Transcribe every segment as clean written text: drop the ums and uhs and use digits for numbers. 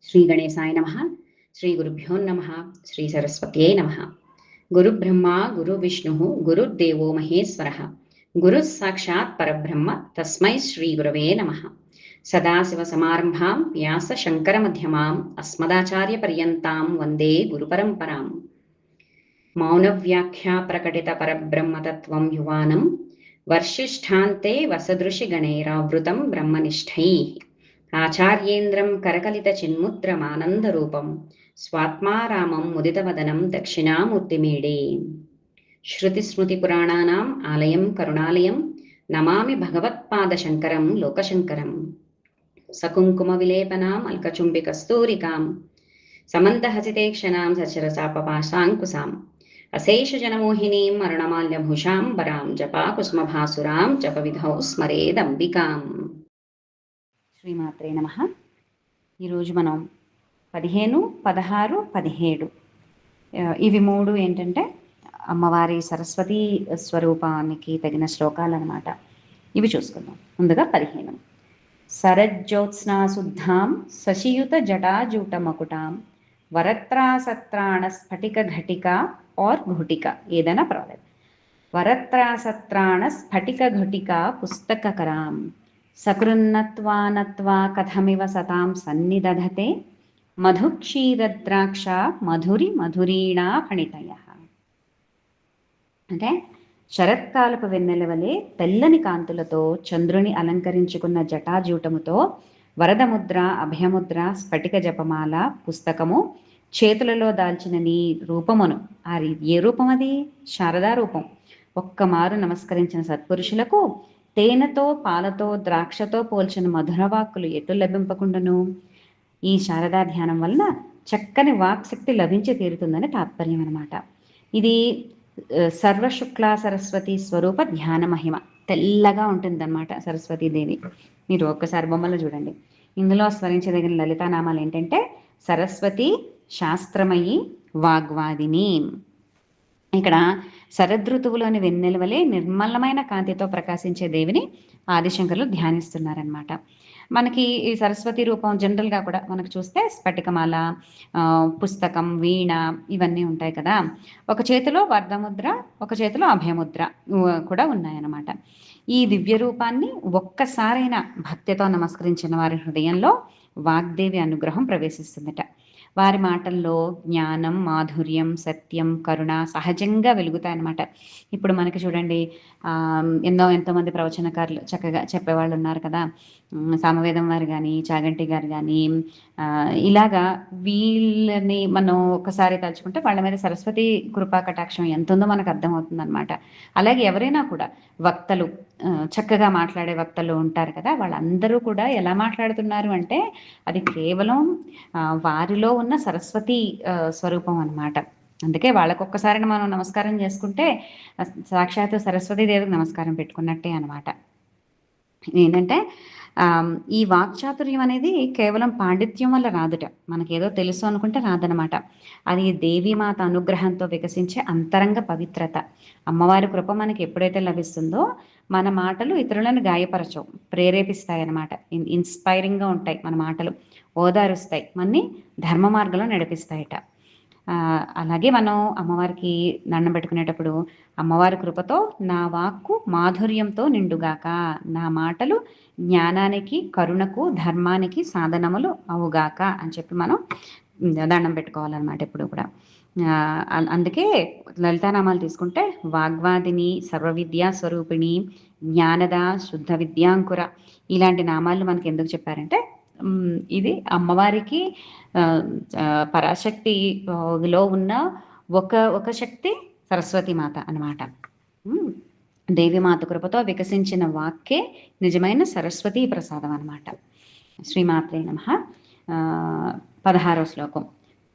శ్రీ గణేశాయ నమః. శ్రీ గురుభ్యో నమః. శ్రీ సరస్వత్యై నమః. గురుబ్రహ్మ గురువిష్ణుః గురుర్దేవో మహేశ్వరః. గురుః సాక్షాత్ పరబ్రహ్మ తస్మై శ్రీ గురవే నమః. సదాశివసమారంభాం వ్యాస శంకర మధ్యమాం అస్మదాచార్య పర్యంతాం వందే గురుపరంపరాం. మౌనవ్యాఖ్యా ప్రకటిత పరబ్రహ్మతత్వం యువానం వర్షిష్ఠాంతే వసదృశి గణైరావృతం బ్రహ్మనిష్టైః. ఆచార్యేంద్రం కరకలిత చిన్ముద్రమానందరూపం స్వాత్మారామం ముదితవదనం దక్షిణామూర్తిమీడే. శృతిస్మృతిపురాణానాం ఆలయం కరుణాలయం నమామి భగవత్పాదశంకరం లోకశంకరం. సకుంకుమ విలేపనాం అల్కచుంబి కస్తూరికాం సమంతహసితేక్షణాం సచరసాపపాశాంకుశాం అశేషజనమోహినీం అరుణమాల్యభూషాం వరాం జపాకుసుమభాసురాం జపవిధౌ స్మరేదంబికాం. శ్రీమాత్రే నమః. ఈరోజు మనం 15, 16, 17 ఇవి మూడు ఏంటంటే అమ్మవారి సరస్వతీ స్వరూపానికి తగిన శ్లోకాలు అన్నమాట. ఇవి చూసుకుందాం. ముందుగా 15. శరజ్యోత్స్నాశుద్ధాం శశియుత జటాజూట మకుటాం వరత్రాసత్రాణ స్ఫటిక ఘటిక ఆర్ ఘుటిక ఏదైనా పర్వాలేదు. వరత్రాసత్రాణ స్ఫటిక ఘటిక పుస్తకకరాం సకృన్నత్వా కథమివ సతాం సన్నిదధతే మధుక్షీరద్రాక్ష మధురి మధురీణా ఫణితయ. అంటే శరత్కాలపు వెన్నెల వలె తెల్లని కాంతులతో చంద్రుని అలంకరించుకున్న జటాజూటముతో వరదముద్ర, అభయముద్ర, స్ఫటిక జపమాల, పుస్తకము చేతులలో దాల్చిన నీ రూపమును, ఏ రూపం అది? శారదా రూపం. ఒక్కమారు నమస్కరించిన సత్పురుషులకు తేనెతో పాలతో ద్రాక్షతో పోల్చిన మధురవాక్కులు ఎటు లభింపకుండాను. ఈ శారదా ధ్యానం వలన చక్కని వాక్శక్తి లభించి తీరుతుందని తాత్పర్యం అన్నమాట. ఇది సర్వశుక్లా సరస్వతి స్వరూప ధ్యాన మహిమ. తెల్లగా ఉంటుందన్నమాట సరస్వతీదేవి. మీరు ఒక్కసారి బొమ్మలో చూడండి. ఇందులో స్మరించదగిన లలితానామాలు ఏంటంటే సరస్వతి, శాస్త్రమయి, వాగ్వాదిని. ఇక్కడ శరదృతువులోని వెన్నెల వలె నిర్మలమైన కాంతితో ప్రకాశించే దేవిని ఆదిశంకరులు ధ్యానిస్తున్నారనమాట. మనకి ఈ సరస్వతి రూపం జనరల్గా కూడా మనకు చూస్తే స్ఫటికమాల, పుస్తకం, వీణ ఇవన్నీ ఉంటాయి కదా. ఒక చేతిలో వర్ధముద్ర, ఒక చేతిలో అభయముద్ర కూడా ఉన్నాయన్నమాట. ఈ దివ్య రూపాన్ని ఒక్కసారైనా భక్తితో నమస్కరించిన వారి హృదయంలో వాగ్దేవి అనుగ్రహం ప్రవేశిస్తుందట. వారి మాటల్లో జ్ఞానం, మాధుర్యం, సత్యం, కరుణ సహజంగా వెలుగుతాయన్నమాట. ఇప్పుడు మనకి చూడండి, ఎంతోమంది ప్రవచనకారులు చక్కగా చెప్పేవాళ్ళు ఉన్నారు కదా. సామవేదం వారు కానీ, చాగంటి గారు కానీ, ఇలాగా వీళ్ళని మనం ఒకసారి తలుచుకుంటే వాళ్ళ మీద సరస్వతి కృపా కటాక్షం ఎంత ఉందో మనకు అర్థమవుతుంది అనమాట. అలాగే ఎవరైనా కూడా వక్తలు, చక్కగా మాట్లాడే వక్తలు ఉంటారు కదా, వాళ్ళందరూ కూడా ఎలా మాట్లాడుతున్నారు అంటే అది కేవలం వారిలో ఉన్న సరస్వతి స్వరూపం అన్నమాట. అందుకే వాళ్ళకొక్కసారి మనం నమస్కారం చేసుకుంటే సాక్షాత్తు సరస్వతీదేవికి నమస్కారం పెట్టుకున్నట్టే అనమాట. ఏంటంటే ఈ వాక్చాతుర్యం అనేది కేవలం పాండిత్యం వల్ల రాదుట. మనకేదో తెలుసు అనుకుంటే రాదనమాట. అది దేవీమాత అనుగ్రహంతో వికసించే అంతరంగ పవిత్రత. అమ్మవారి కృప మనకి ఎప్పుడైతే లభిస్తుందో మన మాటలు ఇతరులను గాయపరచవు, ప్రేరేపిస్తాయి అన్నమాట. ఇన్స్పైరింగ్గా ఉంటాయి మన మాటలు, ఓదారుస్తాయి, మనని ధర్మ మార్గంలో నడిపిస్తాయట. అలాగే మనం అమ్మవారికి దండం పెట్టుకునేటప్పుడు అమ్మవారి కృపతో నా వాక్కు మాధుర్యంతో నిండుగాక, నా మాటలు జ్ఞానానికి, కరుణకు, ధర్మానికి సాధనములు అవుగాక అని చెప్పి మనం దండం పెట్టుకోవాలన్నమాట ఎప్పుడు కూడా. అందుకే లలితానామాలు తీసుకుంటే వాగ్వాదిని, సర్వవిద్యా స్వరూపిణి, జ్ఞానద, శుద్ధ విద్యాంకుర ఇలాంటి నామాలు మనకి ఎందుకు చెప్పారంటే ఇది అమ్మవారికి పరాశక్తిలో ఉన్న ఒక శక్తి సరస్వతి మాత అన్నమాట. దేవిమాత కృపతో వికసించిన వాక్కే నిజమైన సరస్వతీ ప్రసాదం అన్నమాట. శ్రీమాత్రే నమః. 16వ శ్లోకం.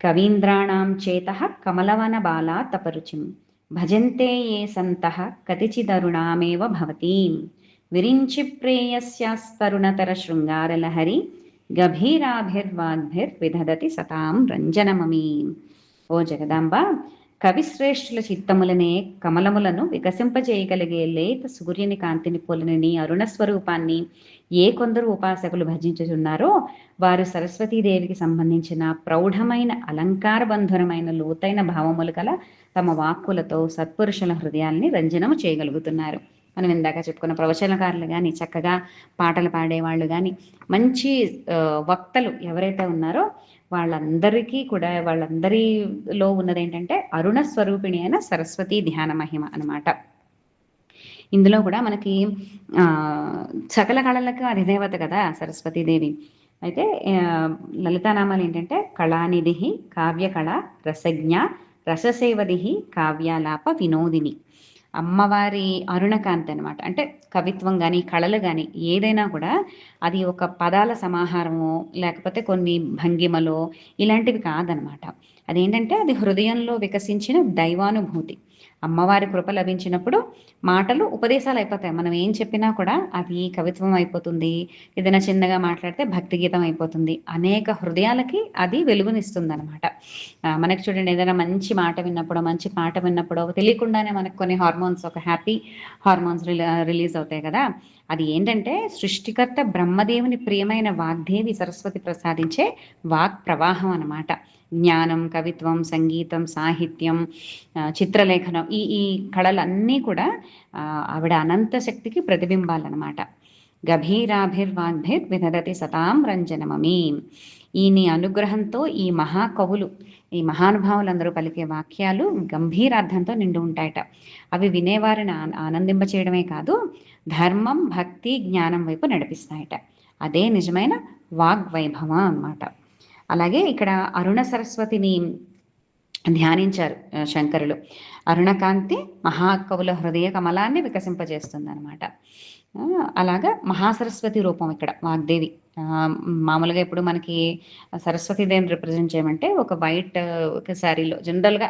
కవీంద్రాణాం చేతః కమలవన బాలా తపరుచిం భజంతే ఏ సంతః కతిచిదరుణామేవ భవతీం విరించి ప్రేయస్యాస్తరుణతర శృంగారలహరి గభీరాభిర్వాగ్భిర్విదధతి సతాం రంజనమమీ. ఓ జగదాంబ, కవిశ్రేష్ఠుల చిత్తములనే కమలములను వికసింపజేయగలిగే లేత సూర్యుని కాంతిని పోలిన నీ అరుణ స్వరూపాన్ని ఏ కొందరు ఉపాసకులు భజించుచున్నారో వారు సరస్వతీదేవికి సంబంధించిన ప్రౌఢమైన అలంకారబంధురమైన లోతైన భావములు గల తమ వాక్కులతో సత్పురుషుల హృదయాల్ని రంజనము చేయగలుగుతున్నారు. మనం ఇందాక చెప్పుకున్న ప్రవచనకారులు కానీ, చక్కగా పాటలు పాడేవాళ్ళు కానీ, మంచి వక్తలు ఎవరైతే ఉన్నారో వాళ్ళందరికీ కూడా, వాళ్ళందరిలో ఉన్నది ఏంటంటే అరుణ స్వరూపిణి అయిన సరస్వతి ధ్యాన మహిమ అనమాట. ఇందులో కూడా మనకి సకల కళలకు అధిదేవత కదా సరస్వతీదేవి. అయితే లలితానామాలు ఏంటంటే కళానిధి, కావ్యకళ, రసజ్ఞ, రససేవది, కావ్యాలాప వినోదిని. అమ్మవారి అరుణకాంతి అనమాట. అంటే కవిత్వం కానీ, కళలు కానీ ఏదైనా కూడా అది ఒక పదాల సమాహారమో లేకపోతే కొన్ని భంగిమలో ఇలాంటివి కాదనమాట. అదేంటంటే అది హృదయంలో వికసించిన దైవానుభూతి. అమ్మవారి కృప లభించినప్పుడు మాటలు ఉపదేశాలు అయిపోతాయి. మనం ఏం చెప్పినా కూడా అది కవిత్వం అయిపోతుంది. ఏదైనా చిన్నగా మాట్లాడితే భక్తి గీతం అయిపోతుంది. అనేక హృదయాలకి అది వెలుగునిస్తుంది అనమాట. మనకి చూడండి, ఏదైనా మంచి మాట విన్నప్పుడు, మంచి పాట విన్నప్పుడు తెలియకుండానే మనకు కొన్ని హార్మోన్స్, ఒక హ్యాపీ హార్మోన్స్ రిలీజ్ అవుతాయి కదా. అది ఏంటంటే సృష్టికర్త బ్రహ్మదేవుని ప్రియమైన వాగ్దేవి సరస్వతి ప్రసాదించే వాక్ ప్రవాహం అనమాట. జ్ఞానం, కవిత్వం, సంగీతం, సాహిత్యం, చిత్రలేఖనం, ఈ కళలన్నీ కూడా ఆవిడ అనంత శక్తికి ప్రతిబింబాలన్నమాట. గభీరాభిర్వాగ్భిర్ వినదతి సతాం రంజనమీ. ఈ నీ అనుగ్రహంతో ఈ మహాకవులు, ఈ మహానుభావులందరూ పలికే వాక్యాలు గంభీరార్థంతో నిండి ఉంటాయట. అవి వినేవారిని ఆనందింప చేయడమే కాదు, ధర్మం, భక్తి, జ్ఞానం వైపు నడిపిస్తాయట. అదే నిజమైన వాగ్వైభవం అన్నమాట. అలాగే ఇక్కడ అరుణ సరస్వతిని ధ్యానించారు శంకరులు. అరుణకాంతి మహాకవుల హృదయ కమలాన్ని వికసింపజేస్తుంది అనమాట. అలాగా మహాసరస్వతి రూపం ఇక్కడ వాగ్దేవి. మామూలుగా ఇప్పుడు మనకి సరస్వతీదేవిని రిప్రజెంట్ చేయమంటే ఒక వైట్ ఒక శారీలో జనరల్గా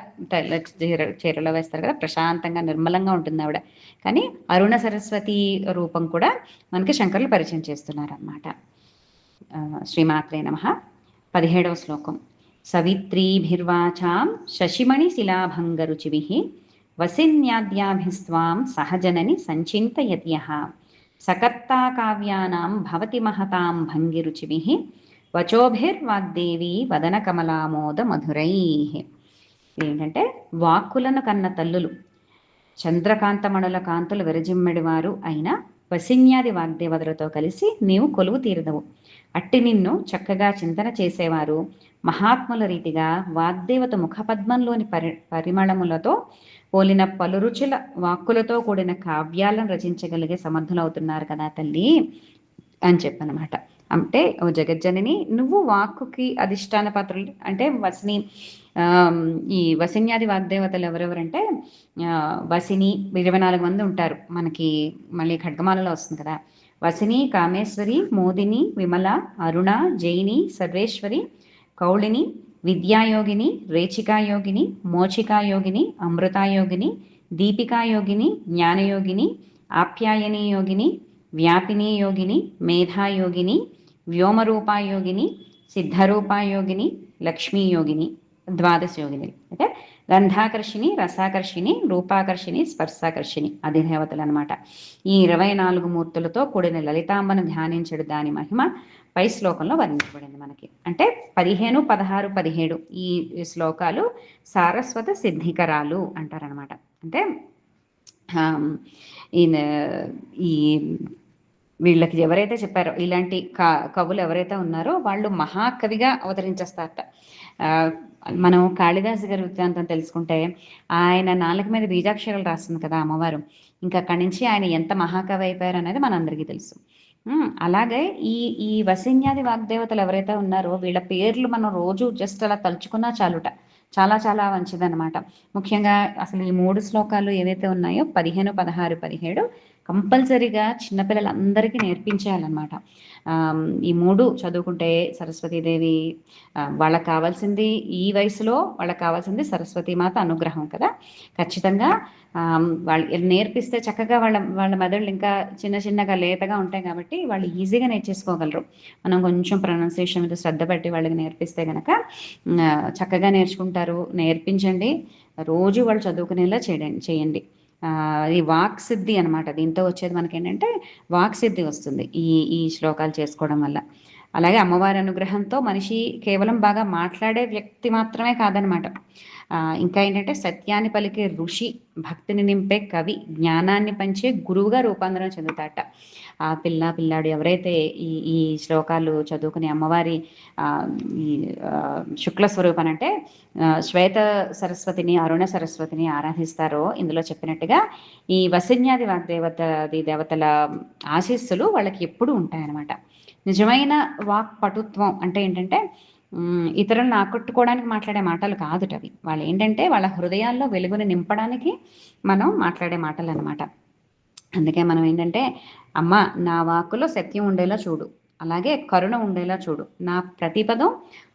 చీరలో వేస్తారు కదా, ప్రశాంతంగా నిర్మలంగా ఉంటుంది ఆవిడ. కానీ అరుణ సరస్వతి రూపం కూడా మనకి శంకరులు పరిచయం చేస్తున్నారు అన్నమాట. శ్రీమాత్రే నమః. 17వ శ్లోకం. సవిత్రీభిర్వాచాం శశిమణి శిలాభంగరుచిభిః వసిన్యాద్యాభిస్త్వాం సహజనని సంచింతయత్యః సకర్తా కావ్యానాం భవతి మహతాం భంగిరుచిభిః వచోభిర్వాగ్దేవి వదన కమలామోద మధురైః. ఏంటంటే వాక్కులను కన్న తల్లులు, చంద్రకాంతమణుల కాంతులు విరజిమ్మెడివారు అయిన వసిన్యాది వాగ్దేవతలతో కలిసి నీవు కొలువు తీరదవు. అట్టి నిన్ను చక్కగా చింతన చేసేవారు మహాత్ముల రీతిగా వాగ్దేవత ముఖపద్మంలోని పరిమళములతో పోలిన పలు రుచుల వాక్కులతో కూడిన కావ్యాలను రచించగలిగే సమర్థులవుతున్నారు కదా తల్లి అని చెప్పనమాట. అంటే ఓ జగజ్జనని, నువ్వు వాక్కుకి అధిష్టాన పాత్రలు అంటే వసిని, ఈ వసిన్యాది వాగ్దేవతలు ఎవరెవరంటే వసిని 24 మంది ఉంటారు మనకి. మళ్ళీ ఖడ్గమాలలో వస్తుంది కదా. వసిని, కామేశ్వరి, మోదిని, విమల, అరుణ, జైని, సర్వేశ్వరి, కౌళిని, విద్యాయోగిని, రేచికాయోగిని, మోచికాయోగిని, అమృతాయోగిని, దీపికాయోగిని, జ్ఞానయోగిని, ఆప్యాయనీ యోగిని, వ్యాపినీ యోగిని, మేధాయోగిని, వ్యోమరూపాయోగిని, సిద్ధరూపాయోగిని, లక్ష్మీయోగిని, 12 యోగిని. అంటే గంధాకర్షిణి, రసాకర్షిణి, రూపాకర్షిణి, స్పర్శాకర్షిణి అధిదేవతలు అనమాట. ఈ 24 మూర్తులతో కూడిన లలితాంబను ధ్యానించడు దాని మహిమ పై శ్లోకంలో వర్ణించబడింది మనకి. అంటే 15, 16, 17 ఈ శ్లోకాలు సారస్వత సిద్ధికరాలు అంటారనమాట. అంటే ఈ వీళ్ళకి ఎవరైతే చెప్పారో, ఇలాంటి కవులు ఎవరైతే ఉన్నారో వాళ్ళు మహాకవిగా అవతరించేస్తారట. మనం కాళిదాసు గారి వృత్తాంతం తెలుసుకుంటే ఆయన నాలుక మీద బీజాక్షరాలు రాస్తుంది కదా అమ్మవారు. ఇంకా అక్కడి నుంచి ఆయన ఎంత మహాకవి అయిపోయారు అనేది మనందరికీ తెలుసు. అలాగే ఈ వసిన్యాది వాగ్దేవతలు ఎవరైతే ఉన్నారో వీళ్ళ పేర్లు మనం రోజు జస్ట్ అలా తలుచుకున్నా చాలుట. చాలా చాలా మంచిదన్నమాట. ముఖ్యంగా అసలు ఈ 3 శ్లోకాలు ఏవైతే ఉన్నాయో 15, 16, 17 కంపల్సరీగా చిన్నపిల్లలందరికీ నేర్పించేయాలన్నమాట. ఈ 3 చదువుకుంటే సరస్వతీదేవి వాళ్ళకి కావాల్సింది ఈ వయసులో వాళ్ళకి కావాల్సింది సరస్వతీమాత అనుగ్రహం కదా! ఖచ్చితంగా వాళ్ళు నేర్పిస్తే చక్కగా వాళ్ళ వాళ్ళ మెదళ్ళు ఇంకా చిన్న చిన్నగా లేతగా ఉంటాయి కాబట్టి వాళ్ళు ఈజీగా నేర్చేసుకోగలరు. మనం కొంచెం ప్రొనౌన్సియేషన్ మీద శ్రద్ధ పెట్టి వాళ్ళకి నేర్పిస్తే గనక చక్కగా నేర్చుకుంటారు. నేర్పించండి. రోజు వాళ్ళు చదువుకునేలా చేయండి. ఈ వాక్ సిద్ధి అనమాట. దీంతో వచ్చేది మనకేంటంటే వాక్ సిద్ధి వస్తుంది ఈ ఈ శ్లోకాలు చేసుకోవడం వల్ల. అలాగే అమ్మవారి అనుగ్రహంతో మనిషి కేవలం బాగా మాట్లాడే వ్యక్తి మాత్రమే కాదనమాట. ఇంకా ఏంటంటే సత్యాన్ని పలికే ఋషి, భక్తిని నింపే కవి, జ్ఞానాన్ని పంచే గురువుగా రూపాంతరం చెందుతాట. ఆ పిల్లాడు ఎవరైతే ఈ ఈ శ్లోకాలు చదువుకుని అమ్మవారి ఈ శుక్ల స్వరూపం అంటే శ్వేత సరస్వతిని, అరుణ సరస్వతిని ఆరాధిస్తారో ఇందులో చెప్పినట్టుగా ఈ వసిన్యాది దేవతల ఆశీస్సులు వాళ్ళకి ఎప్పుడూ ఉంటాయన్నమాట. నిజమైన వాక్ పటుత్వం అంటే ఏంటంటే ఇతరులను ఆకట్టుకోవడానికి మాట్లాడే మాటలు కాదుటవి. వాళ్ళు ఏంటంటే వాళ్ళ హృదయాల్లో వెలుగుని నింపడానికి మనం మాట్లాడే మాటలు అనమాట. అందుకే మనం ఏంటంటే అమ్మ నా వాక్కులో సత్యం ఉండేలా చూడు, అలాగే కరుణ ఉండేలా చూడు, నా ప్రతిపదం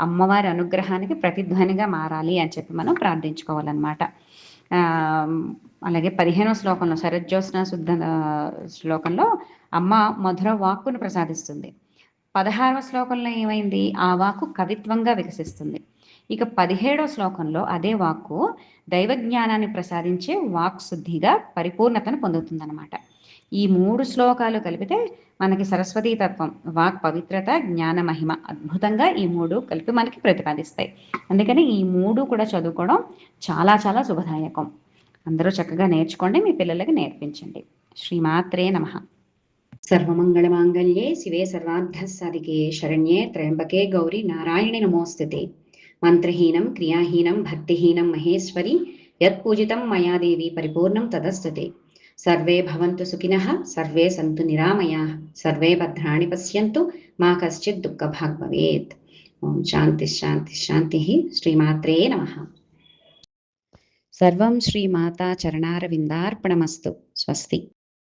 అమ్మవారి అనుగ్రహానికి ప్రతిధ్వనిగా మారాలి అని చెప్పి మనం ప్రార్థించుకోవాలన్నమాట. అలాగే 15వ శ్లోకంలో శరజ్యోత్స్న శుద్ధ శ్లోకంలో అమ్మ మధుర వాక్కును ప్రసాదిస్తుంది. 16వ శ్లోకంలో ఏమైంది? ఆ వాక్కు కవిత్వంగా వికసిస్తుంది. ఇక 17వ శ్లోకంలో అదే వాక్కు దైవజ్ఞానాన్ని ప్రసాదించే వాక్ శుద్ధిగా పరిపూర్ణతను పొందుతుందన్నమాట. ఈ 3 శ్లోకాలు కలిపితే మనకి సరస్వతీ తత్వం, వాక్ పవిత్రత, జ్ఞాన మహిమ అద్భుతంగా ఈ 3 కలిపి మనకి ప్రతిపాదిస్తాయి. అందుకని ఈ 3 కూడా చదువుకోవడం చాలా చాలా శుభదాయకం. అందరూ చక్కగా నేర్చుకోండి, మీ పిల్లలకి నేర్పించండి. శ్రీమాత్రే నమః. సర్వమంగళమాంగళ్యే శివే సర్వార్థసాధికే శరణ్యే త్రయంబకే గౌరీ నారాయణి నమోస్తుతే. మంత్రహీనం క్రియాహీనం భక్తిహీనం మహేశ్వరి యత్పూజితం మయా దేవి పరిపూర్ణం తదస్తుతే. సర్వే భవంతు సుఖినః, సర్వే సంతు నిరామయాః, సర్వే భద్రాణి పశ్యంతు మా కశ్చిత్ దుఃఖభాగ్ భవేత్. ఓం శాంతి శాంతి శాంతి. శ్రీమాత్రే నమః. సర్వం శ్రీమాతా చరణారవిందార్పణమస్తు. స్వస్తి.